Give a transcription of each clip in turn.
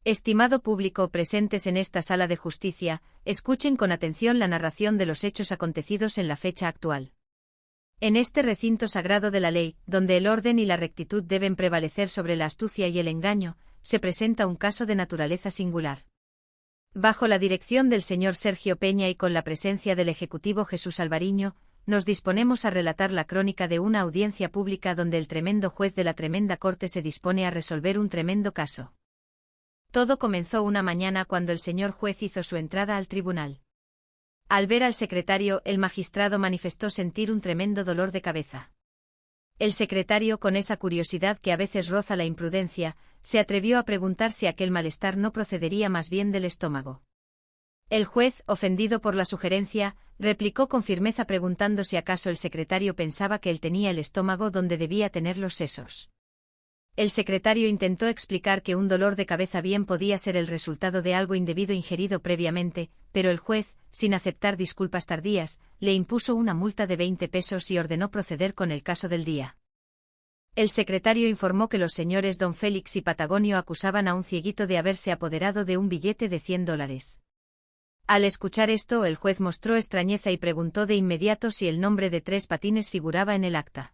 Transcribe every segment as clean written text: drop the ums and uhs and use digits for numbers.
Estimado público presentes en esta sala de justicia, escuchen con atención la narración de los hechos acontecidos en la fecha actual. En este recinto sagrado de la ley, donde el orden y la rectitud deben prevalecer sobre la astucia y el engaño, se presenta un caso de naturaleza singular. Bajo la dirección del señor Sergio Peña y con la presencia del Ejecutivo Jesús Alvariño, nos disponemos a relatar la crónica de una audiencia pública donde el tremendo juez de la tremenda corte se dispone a resolver un tremendo caso. Todo comenzó una mañana cuando el señor juez hizo su entrada al tribunal. Al ver al secretario, el magistrado manifestó sentir un tremendo dolor de cabeza. El secretario, con esa curiosidad que a veces roza la imprudencia, se atrevió a preguntar si aquel malestar no procedería más bien del estómago. El juez, ofendido por la sugerencia, replicó con firmeza preguntando si acaso el secretario pensaba que él tenía el estómago donde debía tener los sesos. El secretario intentó explicar que un dolor de cabeza bien podía ser el resultado de algo indebido ingerido previamente, pero el juez, sin aceptar disculpas tardías, le impuso una multa de 20 pesos y ordenó proceder con el caso del día. El secretario informó que los señores Don Félix y Patagonio acusaban a un cieguito de haberse apoderado de un billete de $100. Al escuchar esto, el juez mostró extrañeza y preguntó de inmediato si el nombre de Tres Patines figuraba en el acta.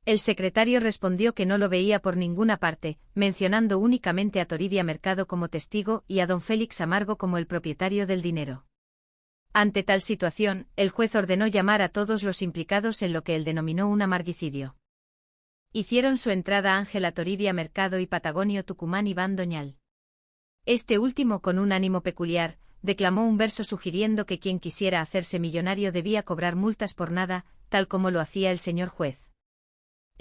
El secretario respondió que no lo veía por ninguna parte, mencionando únicamente a Toribia Mercado como testigo y a don Félix Amargo como el propietario del dinero. Ante tal situación, el juez ordenó llamar a todos los implicados en lo que él denominó un amarguicidio. Hicieron su entrada Ángela Toribia Mercado y Patagonio Tucumán Iván Doñal. Este último, con un ánimo peculiar, declamó un verso sugiriendo que quien quisiera hacerse millonario debía cobrar multas por nada, tal como lo hacía el señor juez.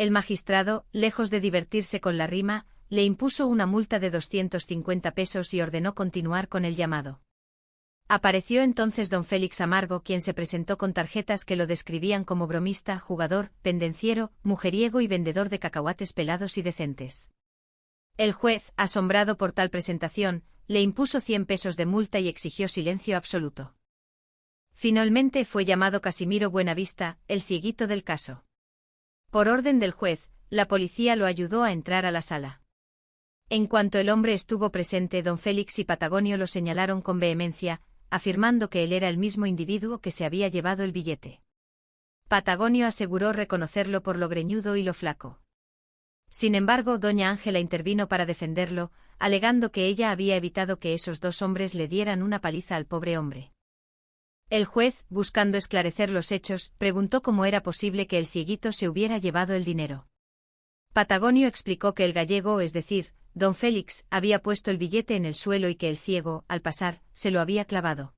El magistrado, lejos de divertirse con la rima, le impuso una multa de 250 pesos y ordenó continuar con el llamado. Apareció entonces don Félix Amargo, quien se presentó con tarjetas que lo describían como bromista, jugador, pendenciero, mujeriego y vendedor de cacahuates pelados y decentes. El juez, asombrado por tal presentación, le impuso 100 pesos de multa y exigió silencio absoluto. Finalmente fue llamado Casimiro Buenavista, el cieguito del caso. Por orden del juez, la policía lo ayudó a entrar a la sala. En cuanto el hombre estuvo presente, don Félix y Patagonio lo señalaron con vehemencia, afirmando que él era el mismo individuo que se había llevado el billete. Patagonio aseguró reconocerlo por lo greñudo y lo flaco. Sin embargo, doña Ángela intervino para defenderlo, alegando que ella había evitado que esos dos hombres le dieran una paliza al pobre hombre. El juez, buscando esclarecer los hechos, preguntó cómo era posible que el cieguito se hubiera llevado el dinero. Patagonio explicó que el gallego, es decir, don Félix, había puesto el billete en el suelo y que el ciego, al pasar, se lo había clavado.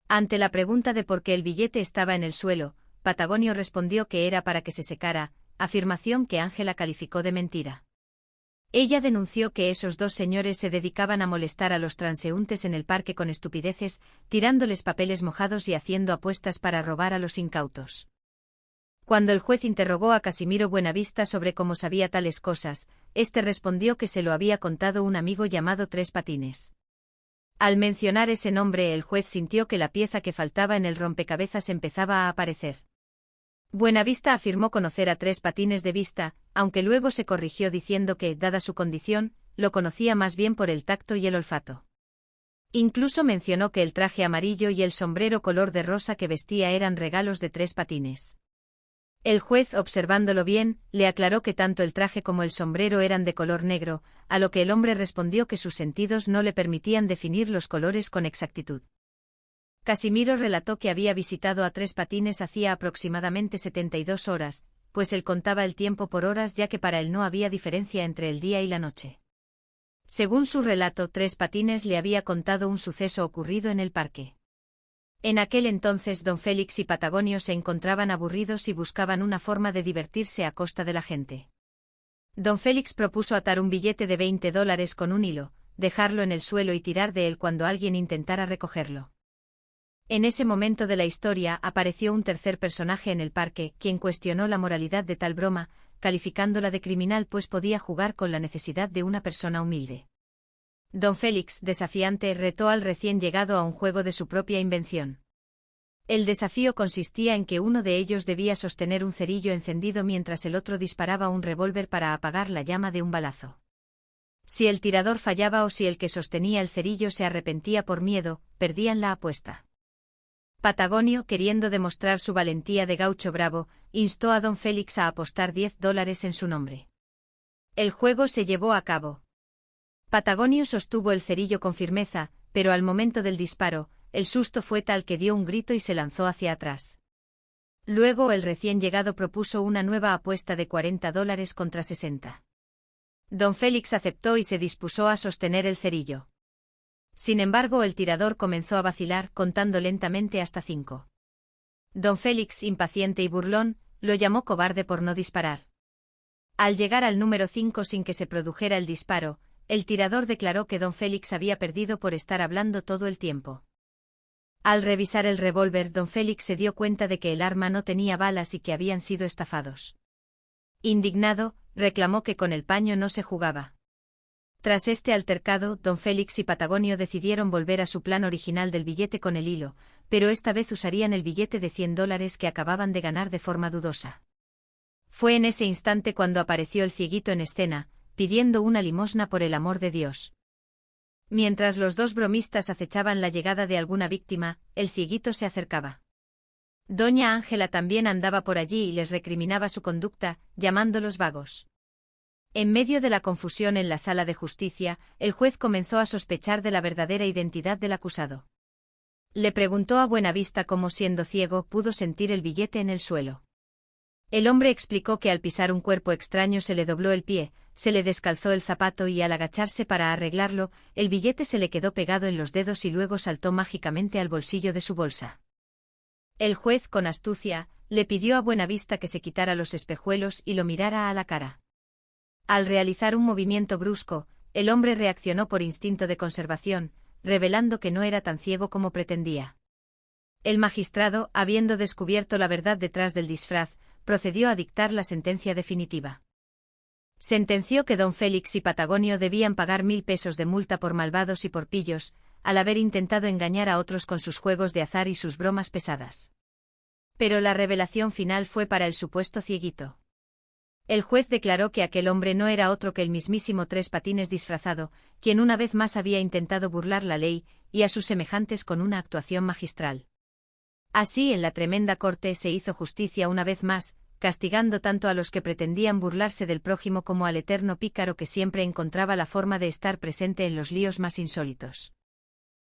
Ante la pregunta de por qué el billete estaba en el suelo, Patagonio respondió que era para que se secara, afirmación que Ángela calificó de mentira. Ella denunció que esos dos señores se dedicaban a molestar a los transeúntes en el parque con estupideces, tirándoles papeles mojados y haciendo apuestas para robar a los incautos. Cuando el juez interrogó a Casimiro Buenavista sobre cómo sabía tales cosas, éste respondió que se lo había contado un amigo llamado Tres Patines. Al mencionar ese nombre, el juez sintió que la pieza que faltaba en el rompecabezas empezaba a aparecer. Buenavista afirmó conocer a Tres Patines de vista, aunque luego se corrigió diciendo que, dada su condición, lo conocía más bien por el tacto y el olfato. Incluso mencionó que el traje amarillo y el sombrero color de rosa que vestía eran regalos de Tres Patines. El juez, observándolo bien, le aclaró que tanto el traje como el sombrero eran de color negro, a lo que el hombre respondió que sus sentidos no le permitían definir los colores con exactitud. Casimiro relató que había visitado a Tres Patines hacía aproximadamente 72 horas, pues él contaba el tiempo por horas ya que para él no había diferencia entre el día y la noche. Según su relato, Tres Patines le había contado un suceso ocurrido en el parque. En aquel entonces don Félix y Patagonio se encontraban aburridos y buscaban una forma de divertirse a costa de la gente. Don Félix propuso atar un billete de $20 con un hilo, dejarlo en el suelo y tirar de él cuando alguien intentara recogerlo. En ese momento de la historia apareció un tercer personaje en el parque, quien cuestionó la moralidad de tal broma, calificándola de criminal pues podía jugar con la necesidad de una persona humilde. Don Félix, desafiante, retó al recién llegado a un juego de su propia invención. El desafío consistía en que uno de ellos debía sostener un cerillo encendido mientras el otro disparaba un revólver para apagar la llama de un balazo. Si el tirador fallaba o si el que sostenía el cerillo se arrepentía por miedo, perdían la apuesta. Patagonio, queriendo demostrar su valentía de gaucho bravo, instó a don Félix a apostar $10 en su nombre. El juego se llevó a cabo. Patagonio sostuvo el cerillo con firmeza, pero al momento del disparo, el susto fue tal que dio un grito y se lanzó hacia atrás. Luego el recién llegado propuso una nueva apuesta de $40 contra 60. Don Félix aceptó y se dispuso a sostener el cerillo. Sin embargo, el tirador comenzó a vacilar, contando lentamente hasta 5. Don Félix, impaciente y burlón, lo llamó cobarde por no disparar. Al llegar al número 5 sin que se produjera el disparo, el tirador declaró que don Félix había perdido por estar hablando todo el tiempo. Al revisar el revólver, don Félix se dio cuenta de que el arma no tenía balas y que habían sido estafados. Indignado, reclamó que con el paño no se jugaba. Tras este altercado, don Félix y Patagonio decidieron volver a su plan original del billete con el hilo, pero esta vez usarían el billete de $100 que acababan de ganar de forma dudosa. Fue en ese instante cuando apareció el cieguito en escena, pidiendo una limosna por el amor de Dios. Mientras los dos bromistas acechaban la llegada de alguna víctima, el cieguito se acercaba. Doña Ángela también andaba por allí y les recriminaba su conducta, llamándolos vagos. En medio de la confusión en la sala de justicia, el juez comenzó a sospechar de la verdadera identidad del acusado. Le preguntó a Buenavista cómo, siendo ciego, pudo sentir el billete en el suelo. El hombre explicó que al pisar un cuerpo extraño se le dobló el pie, se le descalzó el zapato y al agacharse para arreglarlo, el billete se le quedó pegado en los dedos y luego saltó mágicamente al bolsillo de su bolsa. El juez, con astucia, le pidió a Buenavista que se quitara los espejuelos y lo mirara a la cara. Al realizar un movimiento brusco, el hombre reaccionó por instinto de conservación, revelando que no era tan ciego como pretendía. El magistrado, habiendo descubierto la verdad detrás del disfraz, procedió a dictar la sentencia definitiva. Sentenció que don Félix y Patagonio debían pagar 1.000 pesos de multa por malvados y por pillos, al haber intentado engañar a otros con sus juegos de azar y sus bromas pesadas. Pero la revelación final fue para el supuesto cieguito. El juez declaró que aquel hombre no era otro que el mismísimo Tres Patines disfrazado, quien una vez más había intentado burlar la ley y a sus semejantes con una actuación magistral. Así, en la tremenda corte se hizo justicia una vez más, castigando tanto a los que pretendían burlarse del prójimo como al eterno pícaro que siempre encontraba la forma de estar presente en los líos más insólitos.